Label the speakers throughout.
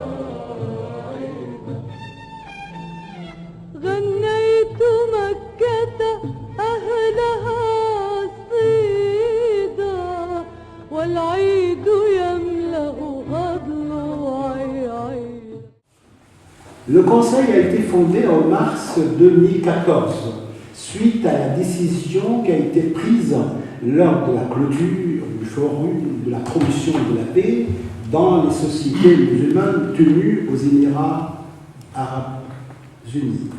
Speaker 1: غنيت مكة أهلها صيدا والعيد يملأ أضلعي عيدا.
Speaker 2: Le Conseil a été fondé en mars 2014, suite à la décision qui a été prise lors de la clôture du Forum de la promotion de la paix dans les sociétés musulmanes tenues aux Émirats arabes unis.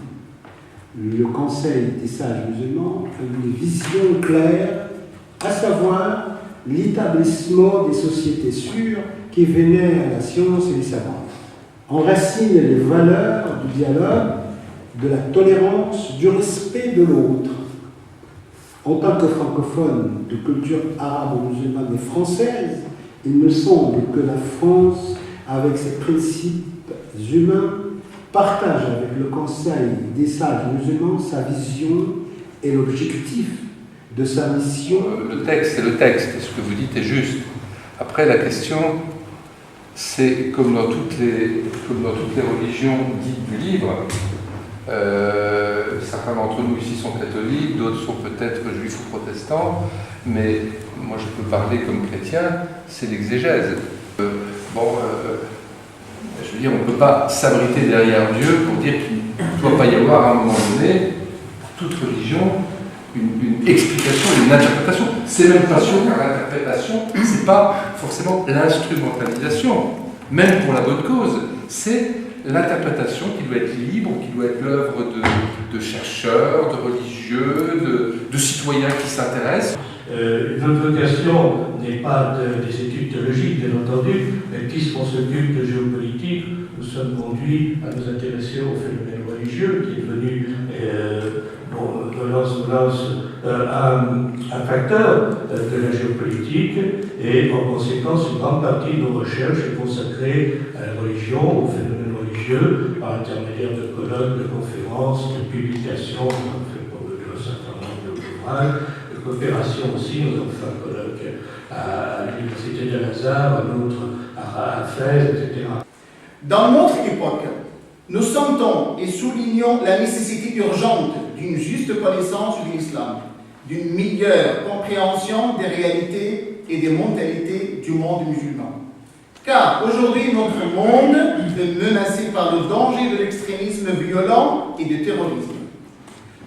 Speaker 2: Le Conseil des sages musulmans a une vision claire, à savoir l'établissement des sociétés sûres qui vénèrent la science et les savants, enracinent les valeurs du dialogue, de la tolérance, du respect de l'autre. En tant que francophone de culture arabo-musulmane et française, il me semble que la France, avec ses principes humains, partage avec le Conseil des sages musulmans sa vision et l'objectif de sa mission.
Speaker 3: Le texte, c'est le texte, et ce que vous dites est juste. Après, la question, c'est comme dans toutes les religions dites du livre, certains d'entre nous ici sont catholiques, d'autres sont peut-être juifs ou protestants, mais moi je peux parler comme chrétien, c'est l'exégèse. Je veux dire, on ne peut pas s'abriter derrière Dieu pour dire qu'il ne doit pas y avoir à un moment donné, pour toute religion, une explication, une interprétation. C'est même pas sûr, car l'interprétation, c'est pas forcément l'instrumentalisation, même pour la bonne cause. C'est l'interprétation qui doit être libre, qui doit être l'œuvre de chercheurs, de religieux, de citoyens qui s'intéressent.
Speaker 4: Notre vocation n'est pas des études théologiques, bien entendu, mais puisqu'on s'occupe de géopolitique, nous sommes conduits à nous intéresser au phénomène religieux qui est devenu un facteur de la géopolitique, et en conséquence, une grande partie de nos recherches est consacrée à la religion, au phénomène religieux, par l'intermédiaire de colloques, de conférences, de publications, on a fait un certain nombre d'ouvrages, de coopération aussi. Nous avons fait un colloque à l'Université d'Al-Azhar, un autre à Fès, etc.
Speaker 5: Dans notre époque, nous sentons et soulignons la nécessité urgente d'une juste connaissance de l'islam, d'une meilleure compréhension des réalités et des mentalités du monde musulman. Car aujourd'hui, notre monde est menacé par le danger de l'extrémisme violent et du terrorisme.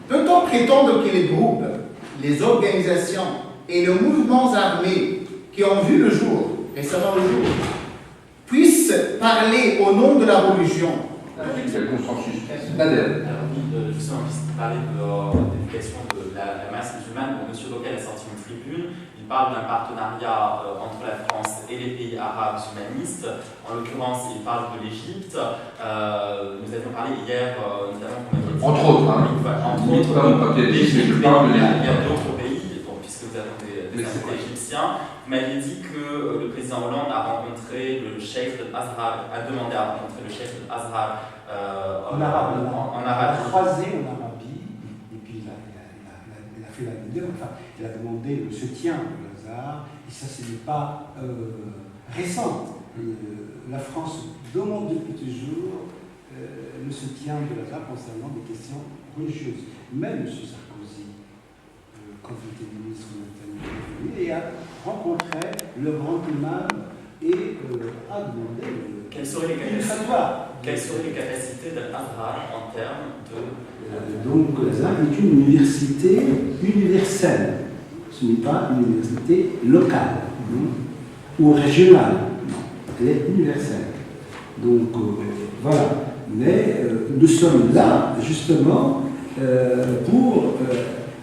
Speaker 5: Peut-on prétendre que les groupes, les organisations et les mouvements armés qui ont vu le jour, récemment le jour, puissent parler au nom de la religion?
Speaker 3: Il y a le consensus.
Speaker 6: Justement, puisqu'il parlait de l'éducation de la masse musulmane, M. Bockel a sorti une tribune. Il parle d'un partenariat entre la France et les pays arabes humanistes. En l'occurrence, il parle de l'Égypte. Nous avions parlé hier, notamment,
Speaker 3: entre autres,
Speaker 6: l'Égypte, il y a d'autres pays, puisque vous avez des invités égyptiens. Vous m'avez dit que le président Hollande a rencontré le cheikh Azhar, a demandé à rencontrer le cheikh Azhar
Speaker 2: en Arabie.
Speaker 6: En
Speaker 2: Il a
Speaker 6: Arabie.
Speaker 2: croisé en Arabie, et puis il a fait la vidéo, enfin, il a demandé le soutien de Lazare, et ça, ce n'est pas récent. La France demande depuis toujours le soutien de Lazare concernant des questions religieuses. Même M. Sarkozy, quand il était ministre de l'Intérieur, et a rencontré le grand imam et a demandé
Speaker 6: Quelles seraient les capacités d'Al-Azhar en termes de...
Speaker 2: Donc l'Azhar est une université universelle. Ce n'est pas une université locale ou régionale. Elle est universelle. Donc voilà. Mais nous sommes là justement pour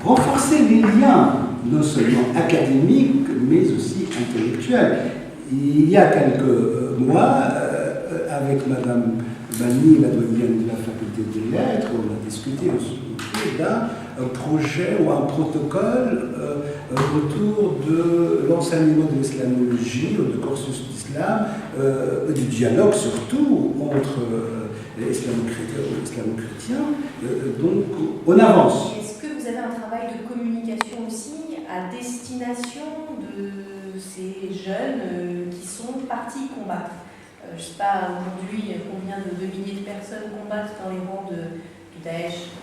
Speaker 2: renforcer les liens, non seulement académiques, mais aussi intellectuels. Il y a quelques mois, avec Madame Bani, la doyenne de la faculté des lettres, on a discuté au sujet d'un projet ou un protocole autour de l'enseignement de l'islamologie, du cursus d'islam, du dialogue surtout entre les islamo-chrétiens. Donc on avance.
Speaker 7: Est-ce que vous avez un travail de communication aussi à destination de ces jeunes qui sont partis combattre je ne sais pas aujourd'hui combien de milliers de personnes combattent dans les rangs du Daesh,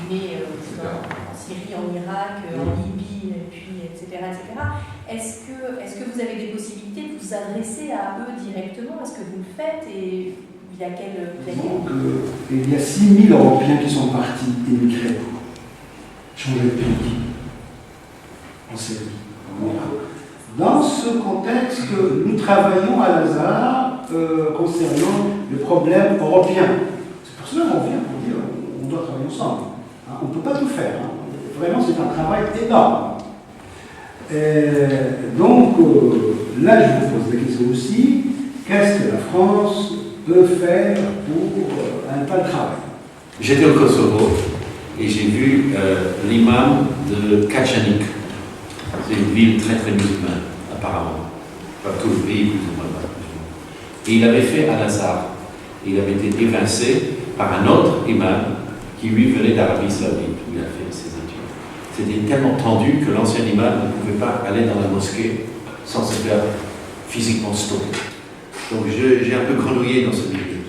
Speaker 7: mais en Syrie, en Irak, en Libye, et puis, etc. Est-ce que vous avez des possibilités de vous adresser à eux directement? Est-ce que vous le faites et il y a quel...
Speaker 2: Donc, il y a 6000 Européens qui sont partis émigrer pour changer de pays en Syrie, en Irak. Dans ce contexte, nous travaillons à Lazare concernant le problème européen. C'est pour cela qu'on vient pour dire on doit travailler ensemble. Hein, on ne peut pas tout faire. Hein. Vraiment, c'est un travail énorme. Donc, là, je vous pose la question aussi, qu'est-ce que la France peut faire pour un pas de travail?
Speaker 8: J'étais au Kosovo et j'ai vu l'imam de Kaçanik. C'est une ville très très musulmane, apparemment. Pas tout le pays, plus ou moins. Et il avait fait Al-Azhar. Il avait été évincé par un autre imam qui lui venait d'Arabie Saoudite, où il a fait ses études. C'était tellement tendu que l'ancien imam ne pouvait pas aller dans la mosquée sans se faire physiquement stopper. Donc j'ai un peu grenouillé dans ce milieu.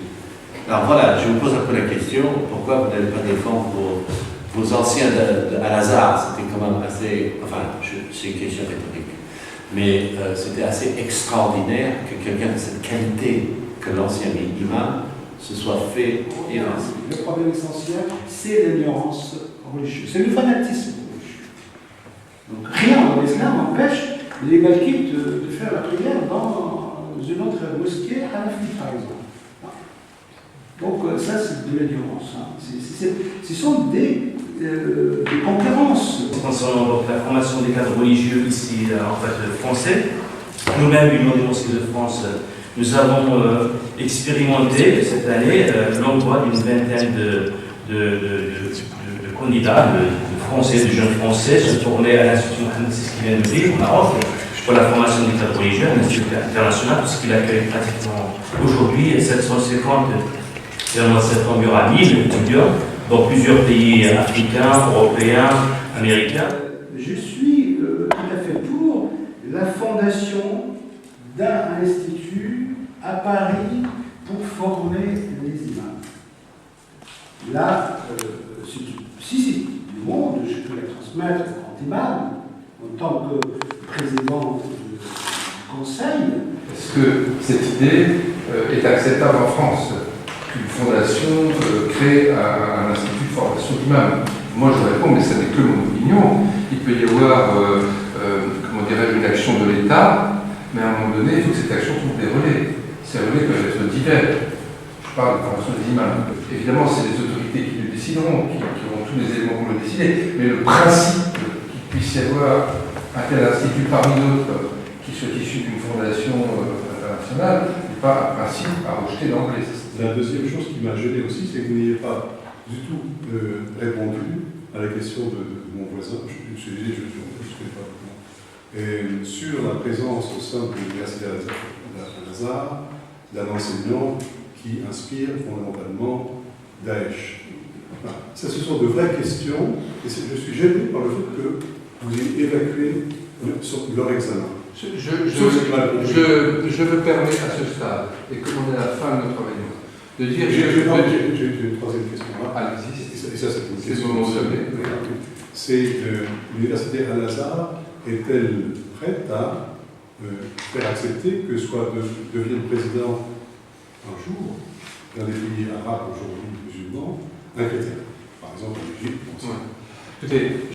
Speaker 8: Alors voilà, je vous pose un peu la question, pourquoi vous n'allez pas défendre vos anciens Al-Azhar? C'était quand même assez... Enfin, c'est une question rhétorique. Mais c'était assez extraordinaire que quelqu'un de cette qualité que l'ancien imam se soit fait évincer.
Speaker 2: Le problème essentiel, c'est l'ignorance religieuse, c'est le fanatisme religieux. Donc rien dans l'islam n'empêche les Malkites de faire la prière dans une autre mosquée hanafite, par exemple. Donc ça, c'est de l'ignorance. Hein. Ce sont des concurrences.
Speaker 9: Concernant donc, la formation des cadres religieux ici, en fait, français, nous-mêmes, l'Union des mosquées de France, nous avons expérimenté cette année l'emploi d'une vingtaine de candidats, de Français, de jeunes Français, se former à l'Institut Mohamed, c'est ce qu'il vient de dire, au Maroc, pour la formation des cadres religieux, un institut international, puisqu'il accueille pratiquement aujourd'hui 750, c'est en septembre, il y aura 1000 étudiants dans plusieurs pays africains, européens, américains.
Speaker 2: Je suis tout à fait pour la fondation d'un institut à Paris pour former les imams. Là, si du monde, je peux la transmettre au grand imam en tant que président du conseil.
Speaker 3: Est-ce que cette idée est acceptable en France? Qu'une fondation crée un institut de formation d'imam? Moi je réponds, mais ça n'est que mon opinion. Il peut y avoir, comment dirais-je, une action de l'État, mais à un moment donné, il faut que cette action trouve des relais. Ces relais peuvent être divers. Je parle de formation des imams. Évidemment, c'est les autorités qui le décideront, qui auront tous les éléments pour le décider, mais le principe qu'il puisse y avoir un tel institut parmi d'autres qui soit issu d'une fondation internationale n'est pas un principe à rejeter d'emblée.
Speaker 10: La deuxième chose qui m'a gêné aussi, c'est que vous n'ayez pas du tout répondu à la question de mon voisin, je ne sais pas comment, et sur la présence au sein de l'université Al-Azhar d'un enseignant qui inspire fondamentalement Daesh. Enfin, ça, ce sont de vraies questions, et je suis gêné par le fait que vous ayez évacué leur examen.
Speaker 3: Je me permets à ce stade, et comme on est à la fin de notre réunion, de dire...
Speaker 10: J'ai une troisième question.
Speaker 3: Allez-y,
Speaker 10: et ça, c'est une question.
Speaker 3: C'est
Speaker 10: l'université Al-Azhar est-elle prête à faire accepter que devienne président un jour dans des pays arabes aujourd'hui musulmans un chrétien, par exemple en Égypte?
Speaker 3: Écoutez,